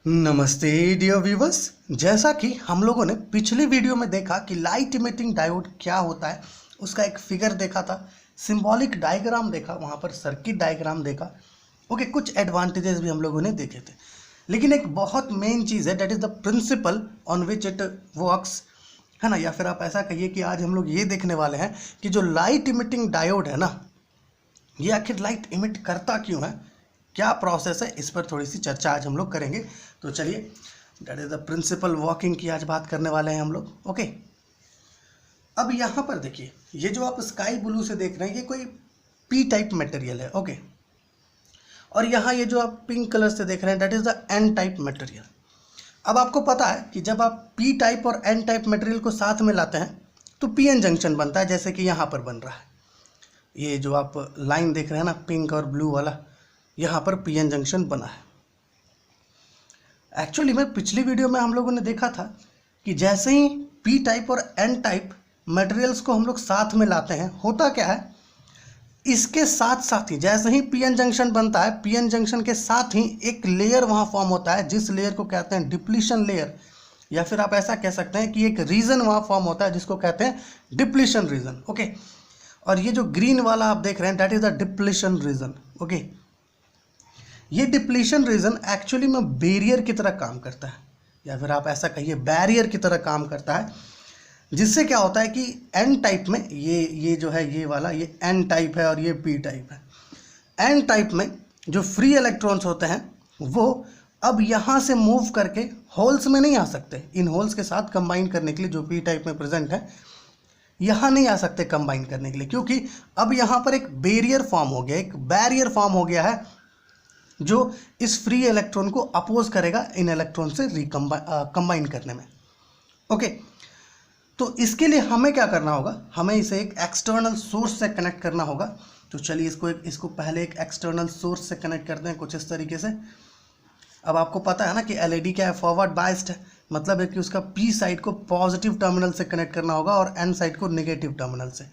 नमस्ते dear viewers. जैसा कि हम लोगों ने पिछली वीडियो में देखा कि लाइट इमिटिंग डायोड क्या होता है, उसका एक फिगर देखा था, सिंबॉलिक डायग्राम देखा, वहाँ पर सर्किट डायग्राम देखा। ओके, कुछ एडवांटेजेस भी हम लोगों ने देखे थे, लेकिन एक बहुत मेन चीज़ है, that is the principal on which it works, है ना। या फिर आप ऐसा कहिए कि आज हम लोग ये देखने वाले हैं कि जो लाइट इमिटिंग डायोड है ना, ये आखिर लाइट इमिट करता क्यों है, क्या प्रोसेस है, इस पर थोड़ी सी चर्चा आज हम लोग करेंगे। तो चलिए, that is the principle working की आज बात करने वाले हैं हम लोग। ओके, अब यहाँ पर देखिए, ये जो आप स्काई ब्लू से देख रहे हैं, ये कोई पी टाइप मटेरियल है। ओके, और यहाँ ये जो आप पिंक कलर से देख रहे हैं, that is the N type material. अब आपको पता है कि जब आप पी टाइप और एन टाइप मटेरियल को साथ में लाते हैं तो पी एन जंक्शन बनता है, जैसे कि यहाँ पर बन रहा है। ये जो आप लाइन देख रहे हैं ना, पिंक और ब्लू वाला, यहाँ पर पी एन जंक्शन बना है। एक्चुअली में पिछली वीडियो में हम लोगों ने देखा था कि जैसे ही पी टाइप और एन टाइप मटेरियल्स को हम लोग साथ में लाते हैं, होता क्या है, इसके साथ साथ ही जैसे ही पी एन जंक्शन बनता है, पी एन जंक्शन के साथ ही एक लेयर वहाँ फॉर्म होता है, जिस लेयर को कहते हैं डिप्लीशन लेयर, या फिर आप ऐसा कह सकते हैं कि एक रीजन वहाँ फॉर्म होता है जिसको कहते हैं डिप्लीशन रीजन। ओके, और ये जो ग्रीन वाला आप देख रहे हैं, that is the depletion region. Okay, ये डिप्लीशन रीजन एक्चुअली में बैरियर की तरह काम करता है, या फिर आप ऐसा कहिए बैरियर की तरह काम करता है, जिससे क्या होता है कि एन टाइप में ये जो है, ये वाला, ये एन टाइप है और ये पी टाइप है। एन टाइप में जो फ्री इलेक्ट्रॉन्स होते हैं वो अब यहाँ से मूव करके होल्स में नहीं आ सकते, इन होल्स के साथ कंबाइन करने के लिए, जो पी टाइप में प्रेजेंट है यहाँ नहीं आ सकते कंबाइन करने के लिए, क्योंकि अब यहाँ पर एक बैरियर फॉर्म हो गया, एक बैरियर फॉर्म हो गया है जो इस फ्री इलेक्ट्रॉन को अपोज करेगा इन इलेक्ट्रॉन से कंबाइन करने में। ओके, तो इसके लिए हमें क्या करना होगा, हमें इसे एक एक्सटर्नल सोर्स से कनेक्ट करना होगा। तो चलिए इसको पहले एक एक्सटर्नल सोर्स से कनेक्ट करते हैं कुछ इस तरीके से। अब आपको पता है ना कि एलईडी क्या है, फॉरवर्ड बाइस्ड है, मतलब है कि उसका पी साइड को पॉजिटिव टर्मिनल से कनेक्ट करना होगा और एन साइड को नेगेटिव टर्मिनल से।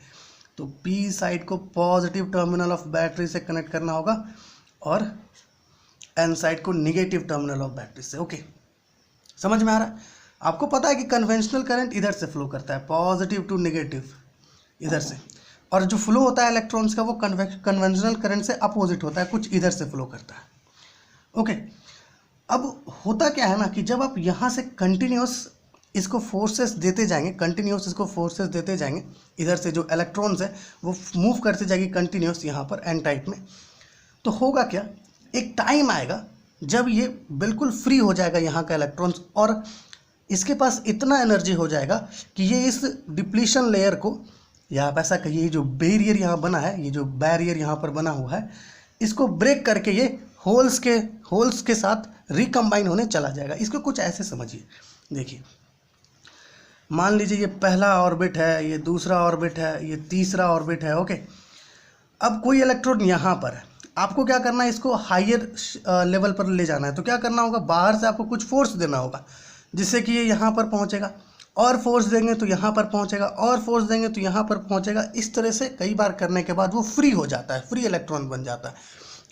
तो पी साइड को पॉजिटिव टर्मिनल ऑफ बैटरी से कनेक्ट करना होगा और एन साइड को निगेटिव टर्मिनल ऑफ बैटरी से। ओके, समझ में आ रहा है? आपको पता है कि कन्वेंशनल करंट इधर से फ्लो करता है, पॉजिटिव टू नेगेटिव इधर से, और जो फ्लो होता है इलेक्ट्रॉन्स का वो कन्वेंशनल करंट से अपोजिट होता है, कुछ इधर से फ्लो करता है। ओके, अब होता क्या है ना कि जब आप यहाँ से कंटिन्यूस इसको फोर्सेस देते जाएंगे, कंटिन्यूस इसको फोर्सेस देते जाएंगे, इधर से जो इलेक्ट्रॉन्स है वो मूव करते जाएगी कंटिन्यूस यहाँ पर एन टाइप में, तो होगा क्या, एक टाइम आएगा जब ये बिल्कुल फ्री हो जाएगा यहाँ का इलेक्ट्रॉन्स, और इसके पास इतना एनर्जी हो जाएगा कि ये इस डिप्लीशन लेयर को, या आप ऐसा कहिए जो बैरियर यहाँ बना है, ये जो बैरियर यहाँ पर बना हुआ है, इसको ब्रेक करके ये होल्स के साथ रिकम्बाइन होने चला जाएगा। इसको कुछ ऐसे समझिए, देखिए, मान लीजिए ये पहला ऑर्बिट है, ये दूसरा ऑर्बिट है, ये तीसरा ऑर्बिट है। ओके, अब कोई इलेक्ट्रॉन यहाँ पर है, आपको क्या करना है, इसको हायर लेवल पर ले जाना है। तो क्या करना होगा, बाहर से आपको कुछ फोर्स देना होगा जिससे कि ये यहाँ पर पहुँचेगा, और फोर्स देंगे तो यहाँ पर पहुँचेगा, और फोर्स देंगे तो यहाँ पर पहुँचेगा। इस तरह से कई बार करने के बाद वो फ्री हो जाता है, फ्री इलेक्ट्रॉन बन जाता है।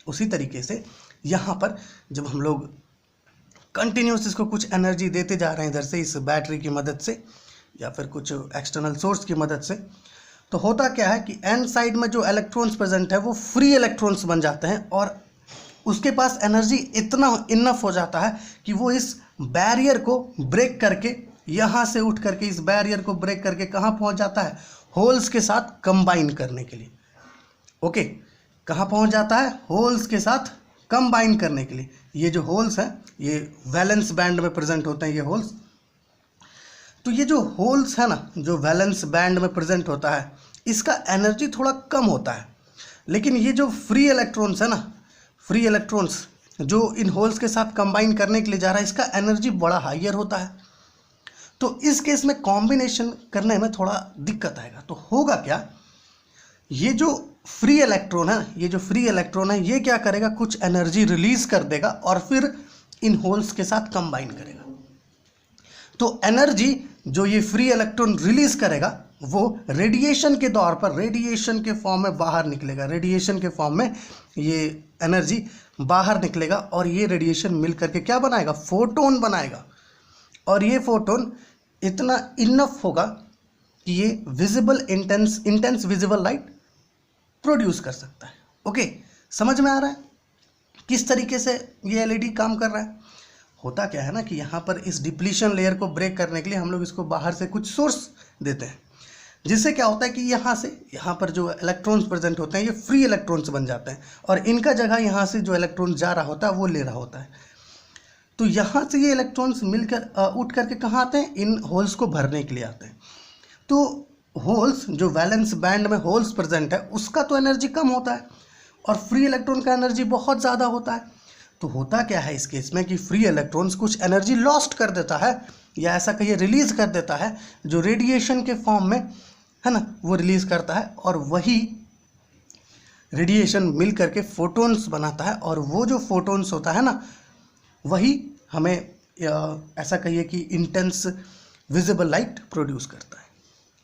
उसी तरीके से यहाँ पर जब हम लोग कंटिन्यूस इसको कुछ एनर्जी देते जा रहे हैं इधर से, इस बैटरी की मदद से या फिर कुछ एक्सटर्नल सोर्स की मदद से, तो होता क्या है कि एन साइड में जो इलेक्ट्रॉन्स प्रेजेंट है वो फ्री इलेक्ट्रॉन्स बन जाते हैं, और उसके पास एनर्जी इतना इनफ हो जाता है कि वो इस बैरियर को ब्रेक करके, यहाँ से उठ करके इस बैरियर को ब्रेक करके कहाँ पहुँच जाता है, होल्स के साथ कंबाइन करने के लिए। ओके, कहाँ पहुँच जाता है, होल्स के साथ कंबाइन करने के लिए। ये जो होल्स हैं ये वैलेंस बैंड में प्रेजेंट होते हैं, ये होल्स। तो ये जो होल्स है ना, जो वैलेंस बैंड में प्रेजेंट होता है, इसका एनर्जी थोड़ा कम होता है, लेकिन ये जो फ्री इलेक्ट्रॉन्स है ना, फ्री इलेक्ट्रॉन्स जो इन होल्स के साथ कंबाइन करने के लिए जा रहा है, इसका एनर्जी बड़ा हायर होता है। तो इस केस में कॉम्बिनेशन करने में थोड़ा दिक्कत आएगा। तो होगा क्या, ये जो फ्री इलेक्ट्रॉन है, ये जो फ्री इलेक्ट्रॉन है, ये क्या करेगा, कुछ एनर्जी रिलीज कर देगा और फिर इन होल्स के साथ कंबाइन करेगा। तो एनर्जी जो ये फ्री इलेक्ट्रॉन रिलीज करेगा वो रेडिएशन के तौर पर, रेडिएशन के फॉर्म में बाहर निकलेगा, रेडिएशन के फॉर्म में ये एनर्जी बाहर निकलेगा और ये रेडिएशन मिल करके क्या बनाएगा, फोटोन बनाएगा। और ये फोटोन इतना इनफ होगा कि ये visible intense visible light produce कर सकता है। ओके, समझ में आ रहा है किस तरीके से ये एलईडी काम कर रहा है। होता क्या है ना कि यहाँ पर इस डिप्लीशन लेयर को ब्रेक करने के लिए हम लोग इसको बाहर से कुछ सोर्स देते हैं, जिससे क्या होता है कि यहाँ पर जो इलेक्ट्रॉन्स प्रेजेंट होते हैं ये फ्री इलेक्ट्रॉन्स बन जाते हैं और इनका जगह यहाँ से जो इलेक्ट्रॉन जा रहा होता है वो ले रहा होता है। तो यहाँ से ये इलेक्ट्रॉन्स मिलकर उठ करके कहाँ आते हैं, इन होल्स को भरने के लिए आते हैं। तो होल्स, जो वैलेंस बैंड में होल्स प्रेजेंट है उसका तो एनर्जी कम होता है और फ्री इलेक्ट्रॉन का एनर्जी बहुत ज़्यादा होता है। तो होता क्या है इस केस में कि फ्री इलेक्ट्रॉन्स कुछ एनर्जी लॉस्ट कर देता है या ऐसा कहिए रिलीज़ कर देता है, जो रेडिएशन के फॉर्म में है ना वो रिलीज़ करता है और वही रेडिएशन मिल करके फोटोन्स बनाता है और वो जो फोटोन्स होता है ना वही हमें ऐसा कहिए कि इंटेंस विजिबल लाइट प्रोड्यूस करता है।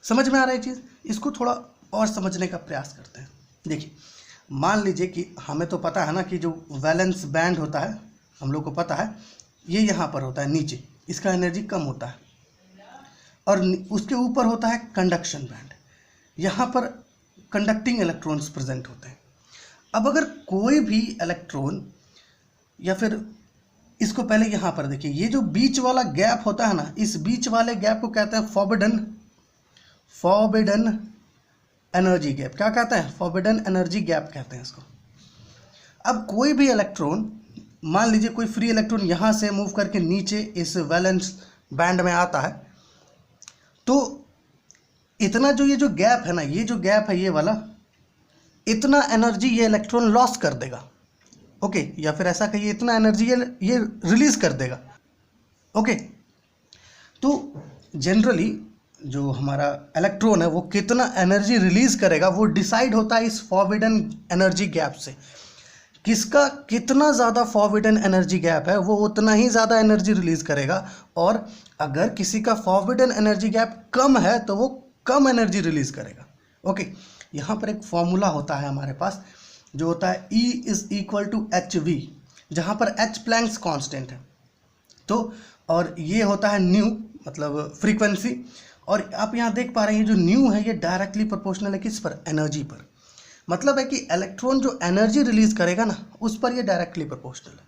समझ में आ रहा है चीज़? इसको थोड़ा और समझने का प्रयास करते हैं। देखिए, मान लीजिए कि हमें तो पता है ना कि जो वैलेंस बैंड होता है हम लोग को पता है ये यहाँ पर होता है नीचे, इसका एनर्जी कम होता है और उसके ऊपर होता है कंडक्शन बैंड, यहाँ पर कंडक्टिंग इलेक्ट्रॉन्स प्रेजेंट होते हैं। अब अगर कोई भी इलेक्ट्रॉन या फिर इसको पहले यहाँ पर देखिए, ये जो बीच वाला गैप होता है ना, इस बीच वाले गैप को कहते हैं फॉरबिडन एनर्जी गैप। क्या कहते हैं? फॉरबिडन एनर्जी गैप कहते हैं इसको। अब कोई भी इलेक्ट्रॉन, मान लीजिए कोई फ्री इलेक्ट्रॉन यहाँ से मूव करके नीचे इस वैलेंस बैंड में आता है, तो इतना जो ये जो गैप है ना, ये जो गैप है ये वाला, इतना एनर्जी ये इलेक्ट्रॉन लॉस कर देगा। ओके, या फिर ऐसा कहिए इतना एनर्जी ये रिलीज कर देगा। ओके, तो जनरली जो हमारा इलेक्ट्रॉन है वो कितना एनर्जी रिलीज करेगा वो डिसाइड होता है इस फॉरबिडन एनर्जी गैप से। किसका कितना ज़्यादा फॉरबिडन एनर्जी गैप है वो उतना ही ज़्यादा एनर्जी रिलीज करेगा, और अगर किसी का फॉरबिडन एनर्जी गैप कम है तो वो कम एनर्जी रिलीज करेगा। ओके, यहाँ पर एक फॉर्मूला होता है हमारे पास जो होता है E = hv, जहाँ पर h प्लैंक्स कांस्टेंट है। तो और ये होता है न्यू, मतलब फ्रीक्वेंसी, और आप यहाँ देख पा रहे हैं जो न्यू है ये डायरेक्टली प्रोपोर्शनल है किस पर, एनर्जी पर। मतलब है कि इलेक्ट्रॉन जो एनर्जी रिलीज करेगा ना उस पर ये डायरेक्टली प्रोपोर्शनल है।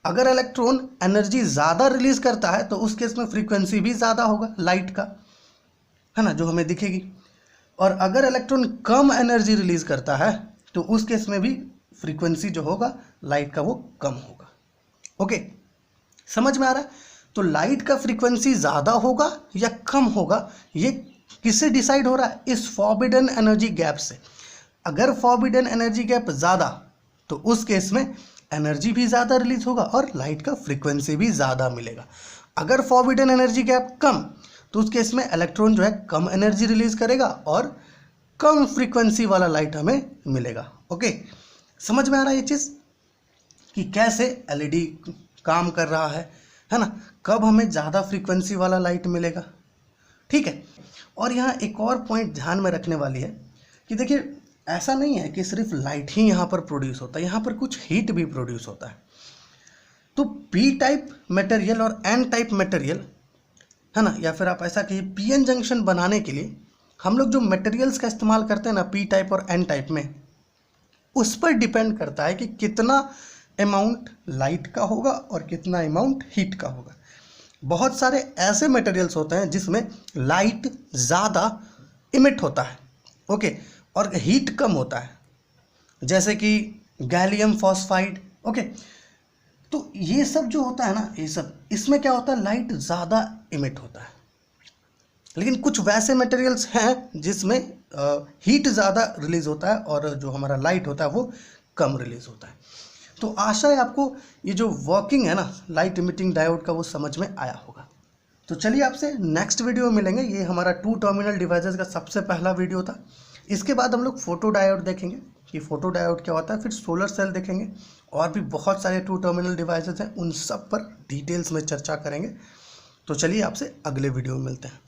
अगर इलेक्ट्रॉन एनर्जी ज़्यादा रिलीज करता है तो उस केस में फ्रीक्वेंसी भी ज़्यादा होगा लाइट का, है ना, जो हमें दिखेगी। और अगर इलेक्ट्रॉन कम एनर्जी रिलीज करता है तो उस केस में भी फ्रीक्वेंसी जो होगा लाइट का वो कम होगा। ओके, समझ में आ रहा है? तो लाइट का फ्रीक्वेंसी ज़्यादा होगा या कम होगा ये किससे डिसाइड हो रहा है? इस फॉरबिडन एनर्जी गैप से। अगर फॉरबिडन एनर्जी गैप ज़्यादा तो उस केस में एनर्जी भी ज़्यादा रिलीज होगा और लाइट का फ्रीक्वेंसी भी ज़्यादा मिलेगा। अगर फॉरबिडन एनर्जी गैप कम तो उस केस में इलेक्ट्रॉन जो है कम एनर्जी रिलीज करेगा और कम फ्रीक्वेंसी वाला लाइट हमें मिलेगा। ओके, समझ में आ रहा है ये चीज़ कि कैसे एलईडी काम कर रहा है ना, कब हमें ज़्यादा फ्रीक्वेंसी वाला लाइट मिलेगा। ठीक है, और यहाँ एक और पॉइंट ध्यान में रखने वाली है कि देखिए ऐसा नहीं है कि सिर्फ लाइट ही यहाँ पर प्रोड्यूस होता है, यहाँ पर कुछ हीट भी प्रोड्यूस होता है। तो पी टाइप मटेरियल और एन टाइप मटेरियल, है ना, या फिर आप ऐसा कहिए पीएन जंक्शन बनाने के लिए हम लोग जो मटेरियल्स का इस्तेमाल करते हैं ना पी टाइप और एन टाइप में, उस पर डिपेंड करता है कि कितना अमाउंट लाइट का होगा और कितना अमाउंट हीट का होगा। बहुत सारे ऐसे मटेरियल्स होते हैं जिसमें लाइट ज़्यादा इमिट होता है, ओके, और हीट कम होता है, जैसे कि गैलियम फॉस्फाइड। ओके, तो ये सब जो होता है ना, ये सब इसमें क्या होता है, लाइट ज़्यादा इमिट होता है। लेकिन कुछ वैसे मटेरियल्स हैं जिसमें हीट ज़्यादा रिलीज होता है और जो हमारा लाइट होता है वो कम रिलीज होता है। तो आशा है आपको ये जो वर्किंग है ना लाइट इमिटिंग डायोड का वो समझ में आया होगा। तो चलिए आपसे नेक्स्ट वीडियो में मिलेंगे। ये हमारा 2 टर्मिनल डिवाइसेस का सबसे पहला वीडियो था। इसके बाद हम लोग फोटो डायोड देखेंगे कि फोटो डायोड क्या होता है, फिर सोलर सेल देखेंगे, और भी बहुत सारे 2 टर्मिनल डिवाइसेस हैं, उन सब पर डिटेल्स में चर्चा करेंगे। तो चलिए आपसे अगले वीडियो में मिलते हैं।